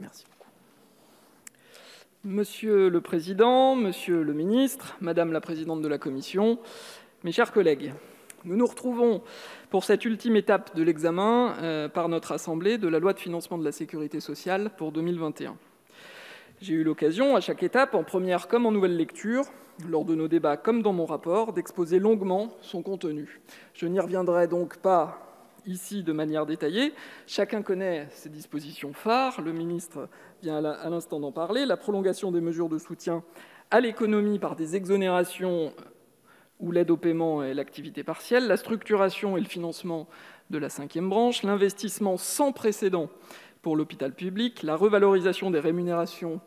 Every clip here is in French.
Merci beaucoup. Monsieur le Président, Monsieur le Ministre, Madame la Présidente de la Commission, mes chers collègues, nous nous retrouvons pour cette ultime étape de l'examen par notre Assemblée de la loi de financement de la Sécurité sociale pour 2021. J'ai eu l'occasion, à chaque étape, en première comme en nouvelle lecture, lors de nos débats comme dans mon rapport, d'exposer longuement son contenu. Je n'y reviendrai donc pas ici de manière détaillée. Chacun connaît ses dispositions phares, le ministre vient à l'instant d'en parler, la prolongation des mesures de soutien à l'économie par des exonérations ou l'aide au paiement et l'activité partielle, la structuration et le financement de la 5e branche, l'investissement sans précédent pour l'hôpital public, la revalorisation des rémunérations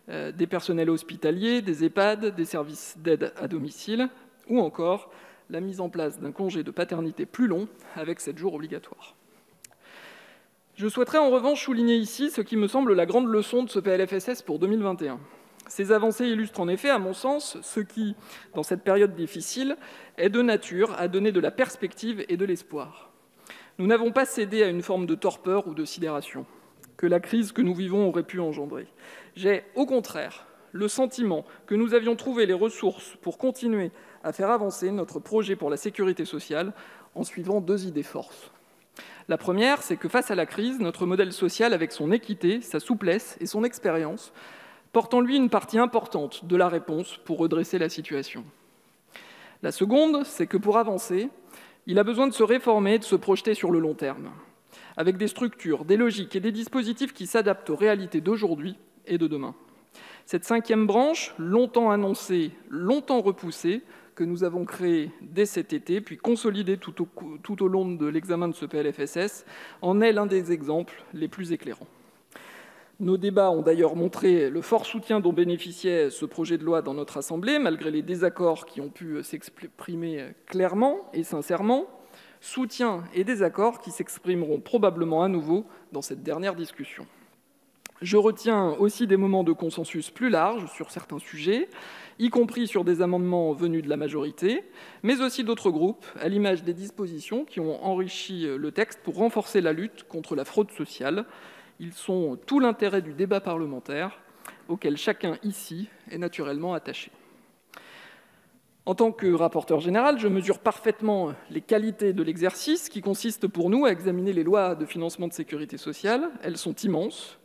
des personnels hospitaliers, des EHPAD, des services d'aide à domicile, ou encore la mise en place d'un congé de paternité plus long avec 7 jours obligatoires. Je souhaiterais en revanche souligner ici ce qui me semble la grande leçon de ce PLFSS pour 2021. Ces avancées illustrent en effet, à mon sens, ce qui, dans cette période difficile, est de nature à donner de la perspective et de l'espoir. Nous n'avons pas cédé à une forme de torpeur ou de sidération que la crise que nous vivons aurait pu engendrer. J'ai, au contraire, le sentiment que nous avions trouvé les ressources pour continuer à faire avancer notre projet pour la sécurité sociale en suivant 2 idées forces. La première, c'est que face à la crise, notre modèle social, avec son équité, sa souplesse et son expérience, porte en lui une partie importante de la réponse pour redresser la situation. La seconde, c'est que pour avancer, il a besoin de se réformer et de se projeter sur le long terme, avec des structures, des logiques et des dispositifs qui s'adaptent aux réalités d'aujourd'hui et de demain. Cette 5e branche, longtemps annoncée, longtemps repoussée, que nous avons créée dès cet été, puis consolidée tout au long de l'examen de ce PLFSS, en est l'un des exemples les plus éclairants. Nos débats ont d'ailleurs montré le fort soutien dont bénéficiait ce projet de loi dans notre Assemblée, malgré les désaccords qui ont pu s'exprimer clairement et sincèrement, soutien et désaccords qui s'exprimeront probablement à nouveau dans cette dernière discussion. Je retiens aussi des moments de consensus plus larges sur certains sujets, y compris sur des amendements venus de la majorité, mais aussi d'autres groupes, à l'image des dispositions qui ont enrichi le texte pour renforcer la lutte contre la fraude sociale. Ils sont tout l'intérêt du débat parlementaire, auquel chacun ici est naturellement attaché. En tant que rapporteur général, je mesure parfaitement les qualités de l'exercice qui consiste pour nous à examiner les lois de financement de sécurité sociale. Elles sont immenses.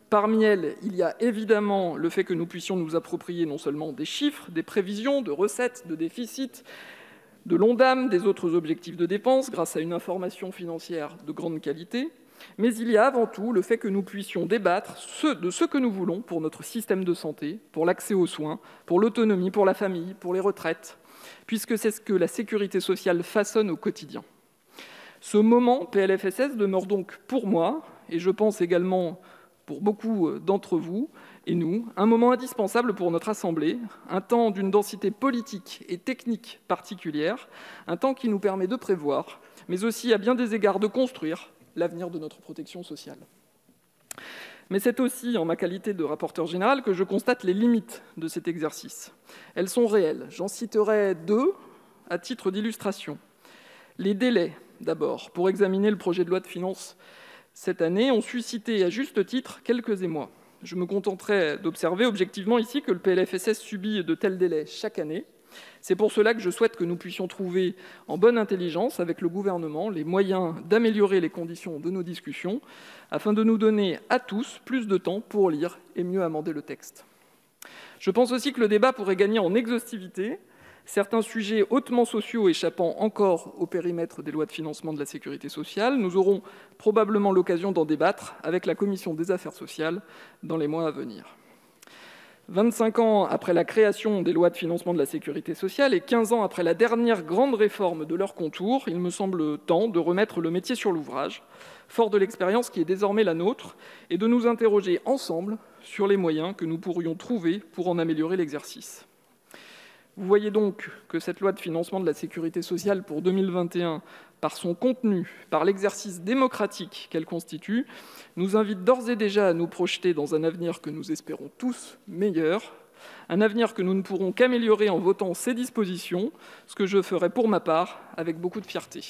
Parmi elles, il y a évidemment le fait que nous puissions nous approprier non seulement des chiffres, des prévisions, de recettes, de déficits, de l'ONDAM, des autres objectifs de dépenses, grâce à une information financière de grande qualité, mais il y a avant tout le fait que nous puissions débattre de ce que nous voulons pour notre système de santé, pour l'accès aux soins, pour l'autonomie, pour la famille, pour les retraites, puisque c'est ce que la sécurité sociale façonne au quotidien. Ce moment PLFSS demeure donc pour moi, et je pense également pour beaucoup d'entre vous et nous, un moment indispensable pour notre Assemblée, un temps d'une densité politique et technique particulière, un temps qui nous permet de prévoir, mais aussi à bien des égards de construire l'avenir de notre protection sociale. Mais c'est aussi en ma qualité de rapporteur général que je constate les limites de cet exercice. Elles sont réelles. J'en citerai 2 à titre d'illustration. Les délais, d'abord, pour examiner le projet de loi de finances cette année ont suscité à juste titre quelques émois. Je me contenterai d'observer objectivement ici que le PLFSS subit de tels délais chaque année. C'est pour cela que je souhaite que nous puissions trouver en bonne intelligence avec le gouvernement les moyens d'améliorer les conditions de nos discussions afin de nous donner à tous plus de temps pour lire et mieux amender le texte. Je pense aussi que le débat pourrait gagner en exhaustivité. Certains sujets hautement sociaux échappant encore au périmètre des lois de financement de la sécurité sociale, nous aurons probablement l'occasion d'en débattre avec la Commission des affaires sociales dans les mois à venir. 25 ans après la création des lois de financement de la sécurité sociale et 15 ans après la dernière grande réforme de leur contour, il me semble temps de remettre le métier sur l'ouvrage, fort de l'expérience qui est désormais la nôtre, et de nous interroger ensemble sur les moyens que nous pourrions trouver pour en améliorer l'exercice. Vous voyez donc que cette loi de financement de la sécurité sociale pour 2021, par son contenu, par l'exercice démocratique qu'elle constitue, nous invite d'ores et déjà à nous projeter dans un avenir que nous espérons tous meilleur, un avenir que nous ne pourrons qu'améliorer en votant ces dispositions, ce que je ferai pour ma part avec beaucoup de fierté.